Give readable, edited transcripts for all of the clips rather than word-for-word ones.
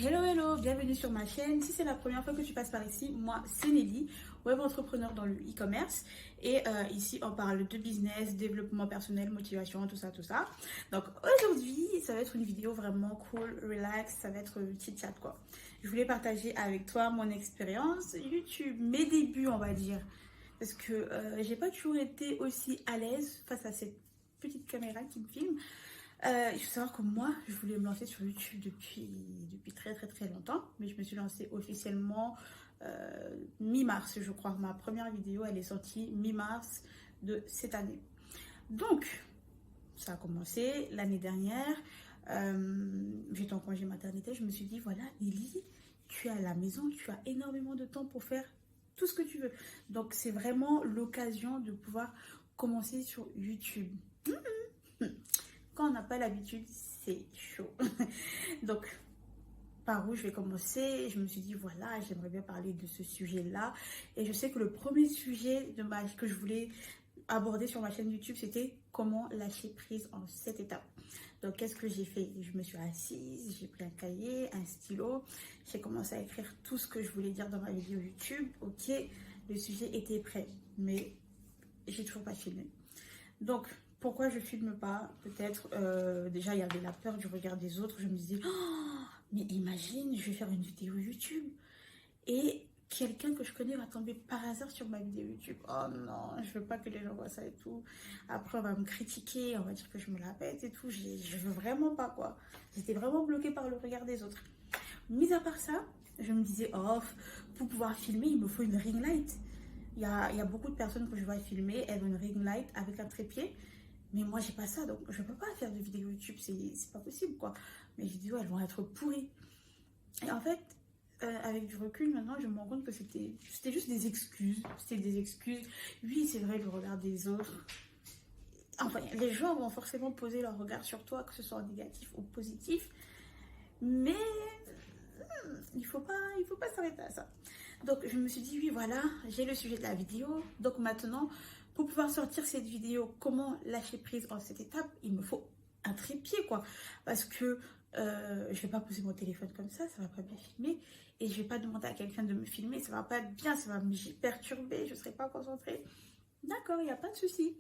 Hello hello, bienvenue sur ma chaîne. Si c'est la première fois que tu passes par ici, moi c'est Nelly, web entrepreneur dans le e-commerce. Et ici on parle de business, développement personnel, motivation, tout ça, tout ça. Donc aujourd'hui, ça va être une vidéo vraiment cool, relax, ça va être chit chat quoi. Je voulais partager avec toi mon expérience YouTube, mes débuts on va dire. Parce que j'ai pas toujours été aussi à l'aise face à cette petite caméra qui me filme. Il faut savoir que moi, je voulais me lancer sur YouTube depuis très longtemps, mais je me suis lancée officiellement mi-mars, je crois. Ma première vidéo, elle est sortie mi-mars de cette année. Donc, ça a commencé l'année dernière. J'étais en congé maternité, je me suis dit, voilà, Nelly, tu es à la maison, tu as énormément de temps pour faire tout ce que tu veux. Donc, c'est vraiment l'occasion de pouvoir commencer sur YouTube. Quand on n'a pas l'habitude, c'est chaud. Donc, par où je vais commencer? Je me suis dit, voilà, j'aimerais bien parler de ce sujet-là. Et je sais que le premier sujet que je voulais aborder sur ma chaîne YouTube, c'était comment lâcher prise en 7 étapes. Donc, qu'est-ce que j'ai fait? Je me suis assise, j'ai pris un cahier, un stylo. J'ai commencé à écrire tout ce que je voulais dire dans ma vidéo YouTube. Ok, le sujet était prêt, mais j'ai toujours pas filmé. Donc, pourquoi je filme pas? Peut-être, déjà, il y avait la peur du regard des autres. Je me disais, oh, mais imagine, je vais faire une vidéo YouTube et quelqu'un que je connais va tomber par hasard sur ma vidéo YouTube. Oh non, je veux pas que les gens voient ça et tout. Après, on va me critiquer, on va dire que je me la pète et tout. Je veux vraiment pas, quoi. J'étais vraiment bloquée par le regard des autres. Mis à part ça, je me disais, oh, pour pouvoir filmer, il me faut une ring light. Il y a beaucoup de personnes que je vois filmer, elles ont une ring light avec un trépied. Mais moi, j'ai pas ça, donc je peux pas faire de vidéos YouTube, c'est pas possible, quoi. Mes vidéos, elles vont être pourries. Et en fait, avec du recul, maintenant, je me rends compte que c'était juste des excuses. C'était des excuses. Oui, c'est vrai, le regard des autres. Enfin, les gens vont forcément poser leur regard sur toi, que ce soit négatif ou positif. Mais il faut pas s'arrêter à ça. Donc, je me suis dit, oui, voilà, j'ai le sujet de la vidéo. Donc, maintenant, pour pouvoir sortir cette vidéo, comment lâcher prise en cette étape, il me faut un trépied, quoi. Parce que je vais pas poser mon téléphone comme ça va pas bien filmer. Et je vais pas demander à quelqu'un de me filmer, ça va pas être bien, ça va me perturber, je serai pas concentrée. D'accord, il n'y a pas de souci.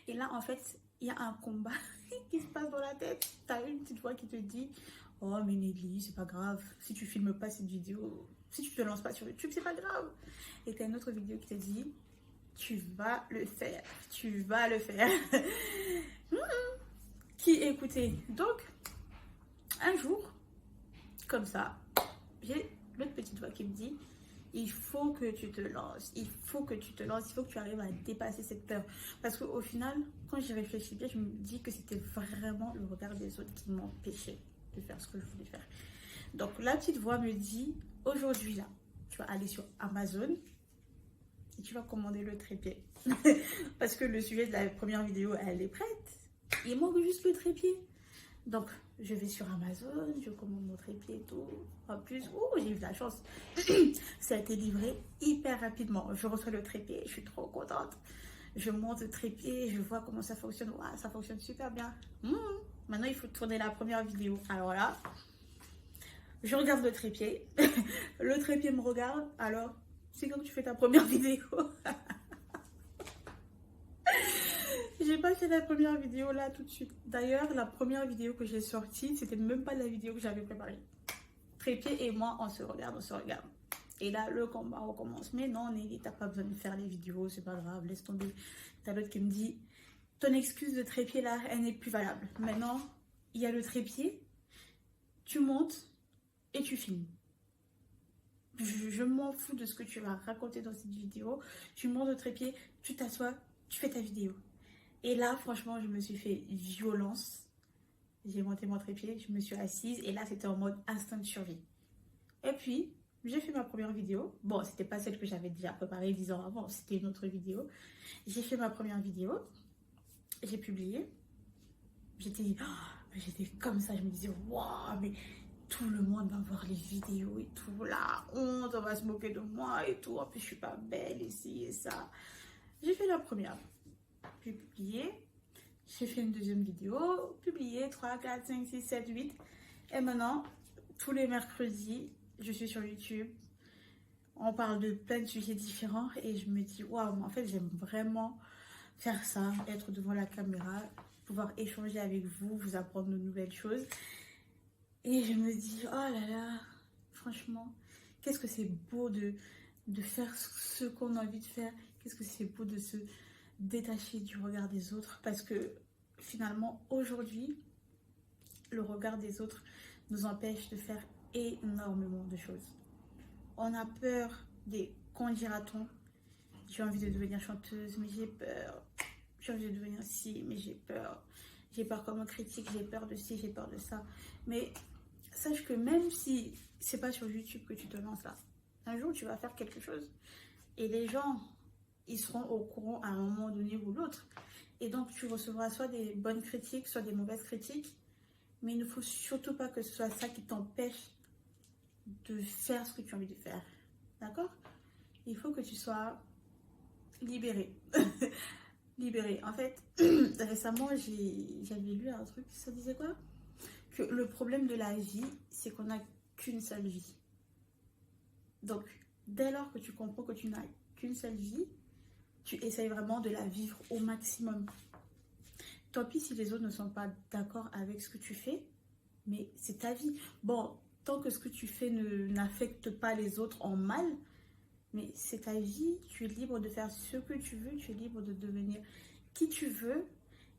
Et là, en fait, il y a un combat qui se passe dans la tête. Tu as une petite voix qui te dit, oh, mais Nelly, c'est pas grave. Si tu filmes pas cette vidéo, si tu te lances pas sur YouTube, c'est pas grave. Et tu as une autre vidéo qui te dit, tu vas le faire. Tu vas le faire. Qui écoutait. Donc, un jour, comme ça, j'ai l'autre petite voix qui me dit, il faut que tu te lances, il faut que tu te lances, il faut que tu arrives à dépasser cette peur. Parce qu'au final, quand j'y réfléchis bien, je me dis que c'était vraiment le regard des autres qui m'empêchait de faire ce que je voulais faire. Donc la petite voix me dit, aujourd'hui là, tu vas aller sur Amazon et tu vas commander le trépied. Parce que le sujet de la première vidéo, elle est prête. Il manque juste le trépied. Donc, je vais sur Amazon, je commande mon trépied et tout. En plus, j'ai eu de la chance. Ça a été livré hyper rapidement. Je reçois le trépied, je suis trop contente. Je monte le trépied, je vois comment ça fonctionne. Wow, ça fonctionne super bien. Maintenant, il faut tourner la première vidéo. Alors là, je regarde le trépied. Le trépied me regarde. Alors, c'est comme tu fais ta première vidéo. J'ai pas fait la première vidéo là tout de suite. D'ailleurs, la première vidéo que j'ai sortie, c'était même pas la vidéo que j'avais préparée. Trépied et moi, on se regarde, on se regarde. Et là, le combat recommence. Mais non, Nelly, t'as pas besoin de faire les vidéos, c'est pas grave, laisse tomber. T'as l'autre qui me dit, ton excuse de trépied là, elle n'est plus valable. Maintenant, il y a le trépied, tu montes et tu filmes. Je m'en fous de ce que tu vas raconter dans cette vidéo. Tu montes au trépied, tu t'assois, tu fais ta vidéo. Et là, franchement, je me suis fait violence. J'ai monté mon trépied, je me suis assise et là, c'était en mode instinct de survie. Et puis, j'ai fait ma première vidéo. Bon, c'était pas celle que j'avais déjà préparée 10 ans avant, c'était une autre vidéo. J'ai fait ma première vidéo, j'ai publié. J'étais comme ça, je me disais, waouh, mais tout le monde va voir les vidéos et tout. La honte, on va se moquer de moi et tout. En plus, je suis pas belle ici et ça. J'ai fait la première. J'ai publié, j'ai fait une deuxième vidéo, publié 3, 4, 5, 6, 7, 8. Et maintenant, tous les mercredis, je suis sur YouTube. On parle de plein de sujets différents et je me dis, waouh, en fait, j'aime vraiment faire ça, être devant la caméra, pouvoir échanger avec vous, vous apprendre de nouvelles choses. Et je me dis, oh là là, franchement, qu'est-ce que c'est beau de faire ce qu'on a envie de faire. Qu'est-ce que c'est beau de se détacher du regard des autres. Parce que finalement, aujourd'hui, le regard des autres nous empêche de faire énormément de choses. On a peur des qu'en dira-t-on. J'ai envie de devenir chanteuse, mais j'ai peur. J'ai envie de devenir ci, mais j'ai peur. J'ai peur comme on critique, j'ai peur de ci, j'ai peur de ça. Mais sache que même si c'est pas sur YouTube que tu te lances là, un jour tu vas faire quelque chose et les gens, ils seront au courant à un moment donné ou l'autre. Et donc tu recevras soit des bonnes critiques, soit des mauvaises critiques. Mais il ne faut surtout pas que ce soit ça qui t'empêche de faire ce que tu as envie de faire. D'accord? Il faut que tu sois libéré. Libéré. En fait, récemment, j'avais lu un truc, ça disait quoi? Que le problème de la vie, c'est qu'on n'a qu'une seule vie. Donc, dès lors que tu comprends que tu n'as qu'une seule vie, tu essayes vraiment de la vivre au maximum. Tant pis si les autres ne sont pas d'accord avec ce que tu fais, mais c'est ta vie. Bon, tant que ce que tu fais n'affecte pas les autres en mal, mais c'est ta vie, tu es libre de faire ce que tu veux, tu es libre de devenir qui tu veux.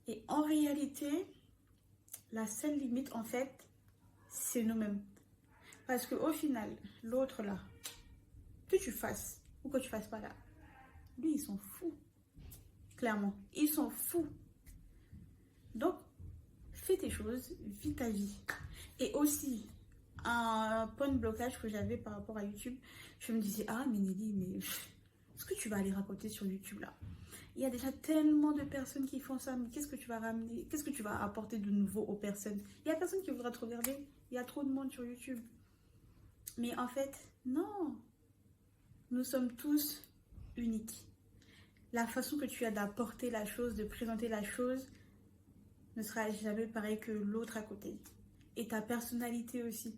Et en réalité, la seule limite, en fait, c'est nous-mêmes. Parce qu'au final, l'autre là, que tu fasses ou que tu fasses pas là, lui, ils sont fous. Clairement, ils sont fous. Donc, fais tes choses, vis ta vie. Et aussi, un point de blocage que j'avais par rapport à YouTube, je me disais, ah, mais Nelly, mais ce que tu vas aller raconter sur YouTube là? Il y a déjà tellement de personnes qui font ça, mais qu'est-ce que tu vas ramener? Qu'est-ce que tu vas apporter de nouveau aux personnes? Il y a personne qui voudra te regarder. Il y a trop de monde sur YouTube. Mais en fait, non. Nous sommes tous uniques. La façon que tu as d'apporter la chose, de présenter la chose, ne sera jamais pareil que l'autre à côté. Et ta personnalité aussi.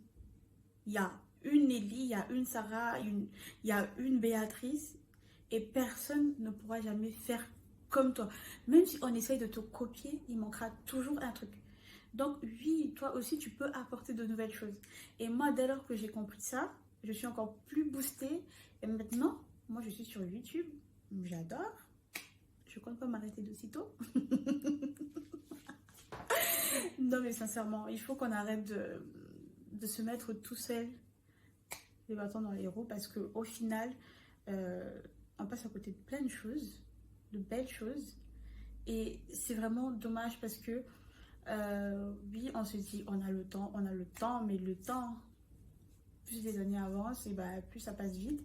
Il y a une Nelly, il y a une Sarah, il y a une Béatrice, et personne ne pourra jamais faire comme toi. Même si on essaye de te copier, il manquera toujours un truc. Donc oui, toi aussi, tu peux apporter de nouvelles choses. Et moi, dès lors que j'ai compris ça, je suis encore plus boostée. Et maintenant, moi, je suis sur YouTube. J'adore. Je compte pas m'arrêter d'aussitôt. Non, mais sincèrement, il faut qu'on arrête de se mettre tout seul les bâtons dans les roues parce qu'au final, on passe à côté de plein de choses, de belles choses. Et c'est vraiment dommage parce que, oui, on se dit, on a le temps, mais le temps, plus les années avancent, et bah, plus ça passe vite.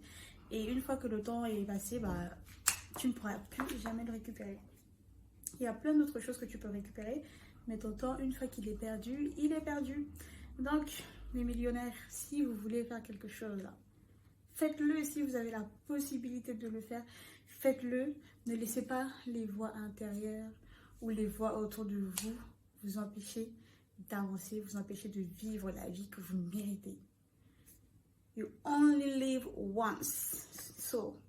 Et une fois que le temps est passé, bah, tu ne pourras plus jamais le récupérer. Il y a plein d'autres choses que tu peux récupérer, mais ton temps, une fois qu'il est perdu, il est perdu. Donc, les millionnaires, si vous voulez faire quelque chose là, faites-le si vous avez la possibilité de le faire. Faites-le. Ne laissez pas les voix intérieures ou les voix autour de vous vous empêcher d'avancer, vous empêcher de vivre la vie que vous méritez. You only live once. So,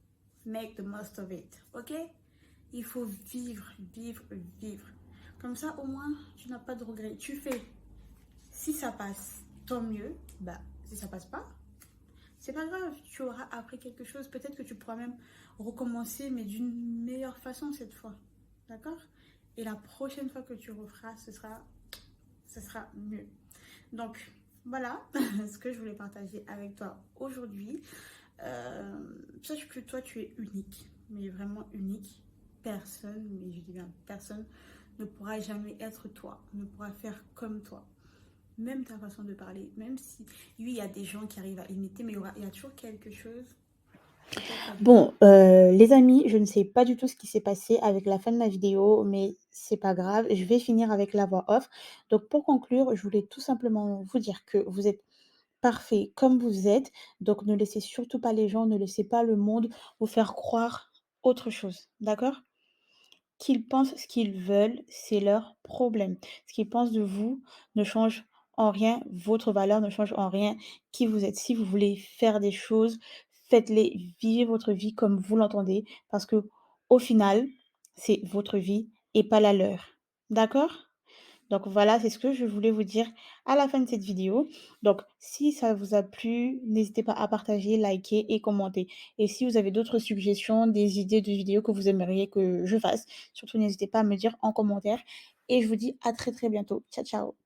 make the most of it. Ok? Il faut vivre, vivre, vivre. Comme ça, au moins, tu n'as pas de regrets. Tu fais. Si ça passe, tant mieux. Bah, si ça passe pas, c'est pas grave. Tu auras appris quelque chose. Peut-être que tu pourras même recommencer, mais d'une meilleure façon cette fois. D'accord? Et la prochaine fois que tu referas, ce sera mieux. Donc, voilà ce que je voulais partager avec toi aujourd'hui. Sache que toi, tu es unique, mais vraiment unique. Personne, mais je dis bien personne, ne pourra jamais être toi, ne pourra faire comme toi. Même ta façon de parler, même si, oui, il y a des gens qui arrivent à imiter, mais il y a toujours quelque chose. Bon, les amis, je ne sais pas du tout ce qui s'est passé avec la fin de ma vidéo, mais c'est pas grave, je vais finir avec la voix off. Donc pour conclure, je voulais tout simplement vous dire que vous êtes parfait comme vous êtes, donc ne laissez surtout pas les gens, ne laissez pas le monde vous faire croire autre chose, d'accord? Qu'ils pensent ce qu'ils veulent, c'est leur problème. Ce qu'ils pensent de vous ne change en rien, votre valeur ne change en rien qui vous êtes. Si vous voulez faire des choses, faites-les, vivez votre vie comme vous l'entendez parce que au final, c'est votre vie et pas la leur. D'accord? Donc voilà, c'est ce que je voulais vous dire à la fin de cette vidéo. Donc si ça vous a plu, n'hésitez pas à partager, liker et commenter. Et si vous avez d'autres suggestions, des idées de vidéos que vous aimeriez que je fasse, surtout n'hésitez pas à me dire en commentaire. Et je vous dis à très très bientôt. Ciao, ciao.